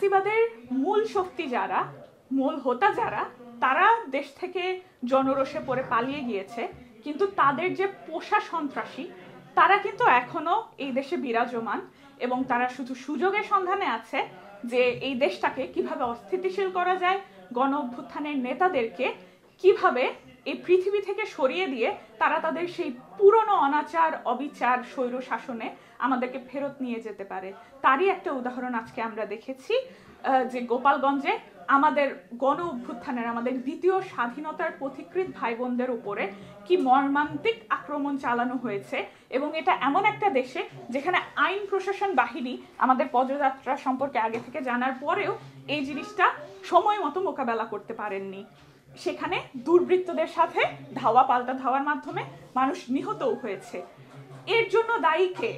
ফ্যাসিবাদের মূল শক্তি যারা, মূল হোতা যারা, তারা দেশ থেকে জনরোষে পড়ে পালিয়ে গিয়েছে, কিন্তু তাদের যে পোষা সন্ত্রাসী তারা কিন্তু এখনো এই দেশে বিরাজমান এবং তারা শুধু সুযোগের সন্ধানে আছে যে এই দেশটাকে কিভাবে অস্থিতিশীল করা যায়, গণ অভ্যুত্থানের নেতাদেরকে কিভাবে এই পৃথিবী থেকে সরিয়ে দিয়ে তারা তাদের সেই পুরনো অনাচার, অবিচার, স্বৈর শাসনে আমাদেরকে ফেরত নিয়ে যেতে পারে। তারই একটা উদাহরণ আজকে আমরা দেখেছি যে গোপালগঞ্জে আমাদের গণ অভ্যুত্থানের, আমাদের দ্বিতীয় স্বাধীনতার পথিকৃৎ ভাই বোনদের উপরে কি মর্মান্তিক আক্রমণ চালানো হয়েছে। এবং এটা এমন একটা দেশে যেখানে আইন প্রশাসন বাহিনী আমাদের পদযাত্রা সম্পর্কে আগে থেকে জানার পরেও এই জিনিসটা সময় মতো মোকাবেলা করতে পারেননি। সেখানে দুর্বৃত্তদের সাথে ধাওয়া পাল্টা ধাওয়ার মাধ্যমে মানুষ নিহতও হয়েছে। এর জন্য দায়ী কে?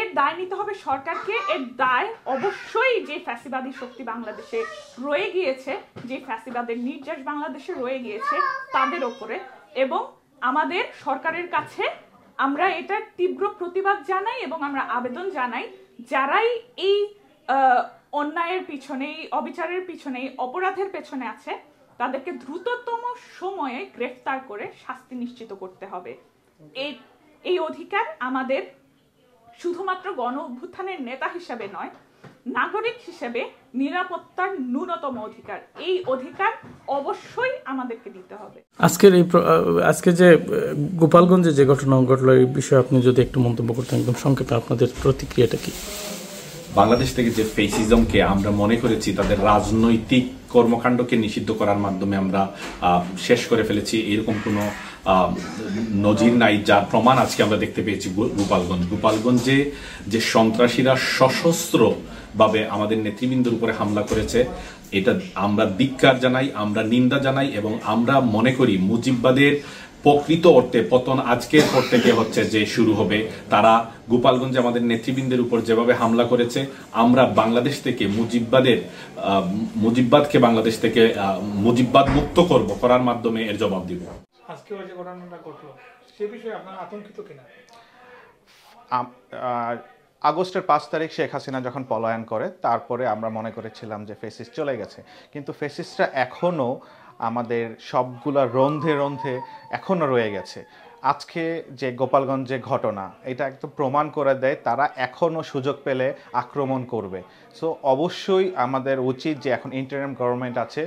এর দায় নিতে হবে সরকারকে। এর দায় অবশ্যই যে ফ্যাসিবাদী শক্তি বাংলাদেশে রয়ে গিয়েছে, যে ফ্যাসিবাদের নির্যাস বাংলাদেশে রয়ে গিয়েছে তাদের ওপরে। এবং আমাদের সরকারের কাছে আমরা এটা তীব্র প্রতিবাদ জানাই এবং আমরা আবেদন জানাই, যারাই এই অন্যায়ের পিছনে, এই অবিচারের পিছনে, এই অপরাধের পেছনে আছে তাদেরকে দ্রুততম সময়ে গ্রেফতার করে শাস্তি নিশ্চিত করতে হবে। এই অধিকার আমাদের শুধুমাত্র গণ অভ্যুত্থানের নেতা হিসেবে নয়, নাগরিক হিসেবে নিরাপত্তার ন্যূনতম অধিকার। এই অধিকার অবশ্যই আমাদেরকে দিতে হবে। আজকে যে গোপালগঞ্জে যে ঘটনা ঘটলো এই বিষয়ে আপনি যদি একটু মন্তব্য করতেন একদম সংক্ষেপে, আপনাদের প্রতিক্রিয়াটা কি? বাংলাদেশ থেকে যে ফেসিজমকে আমরা মনে করেছি তাদের রাজনৈতিক কর্মকাণ্ডকে নিষিদ্ধ করার মাধ্যমে আমরা শেষ করে ফেলেছি, এরকম কোনো নজির নাই, যার প্রমাণ আজকে আমরা দেখতে পেয়েছি গোপালগঞ্জে যে সন্ত্রাসীরা সশস্ত্র ভাবে আমাদের নেতৃবৃন্দের উপরে হামলা করেছে, এটা আমরা ধিক্কার জানাই, আমরা নিন্দা জানাই এবং আমরা মনে করি মুজিববাদের প্রকৃত অর্থে পতন আজকের পর থেকে হচ্ছে যে শুরু হবে। তারা গোপালগঞ্জে আমাদের নেতৃবৃন্দের উপর যেভাবে হামলা করেছে, আমরা বাংলাদেশ থেকে মুজিববাদকে বাংলাদেশ থেকে মুজিববাদ মুক্ত করার মাধ্যমে এর জবাব দিব। আজকে যে ঘটনাটা ঘটলো সে বিষয়ে আপনারা আতঙ্কিত কিনা? আগস্টের 5 তারিখ শেখ হাসিনা যখন পলায়ন করে, তারপরে আমরা মনে করেছিলাম যে ফেসিস্ট চলে গেছে, কিন্তু ফেসিস্টরা এখনও আমাদের সবগুলা রন্ধে রন্ধে এখনও রয়ে গেছে। আজকে যে গোপালগঞ্জে ঘটনা, এটা একদম প্রমাণ করে দেয় তারা এখনও সুযোগ পেলে আক্রমণ করবে। সো অবশ্যই আমাদের উচিত যে এখন ইন্টারিম গভর্নমেন্ট আছে,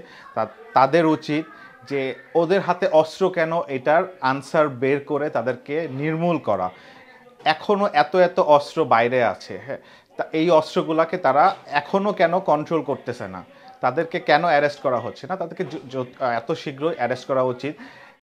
তাদের উচিত যে ওদের হাতে অস্ত্র কেন, এটার আনসার বের করে তাদেরকে নির্মূল করা। এখনও এত অস্ত্র বাইরে আছে, হ্যাঁ, তা এই অস্ত্রগুলোকে তারা এখনও কেন কন্ট্রোল করতেছে না, তাদেরকে কেন অ্যারেস্ট করা হচ্ছে না, তাদেরকে এত শীঘ্রই অ্যারেস্ট করা উচিত।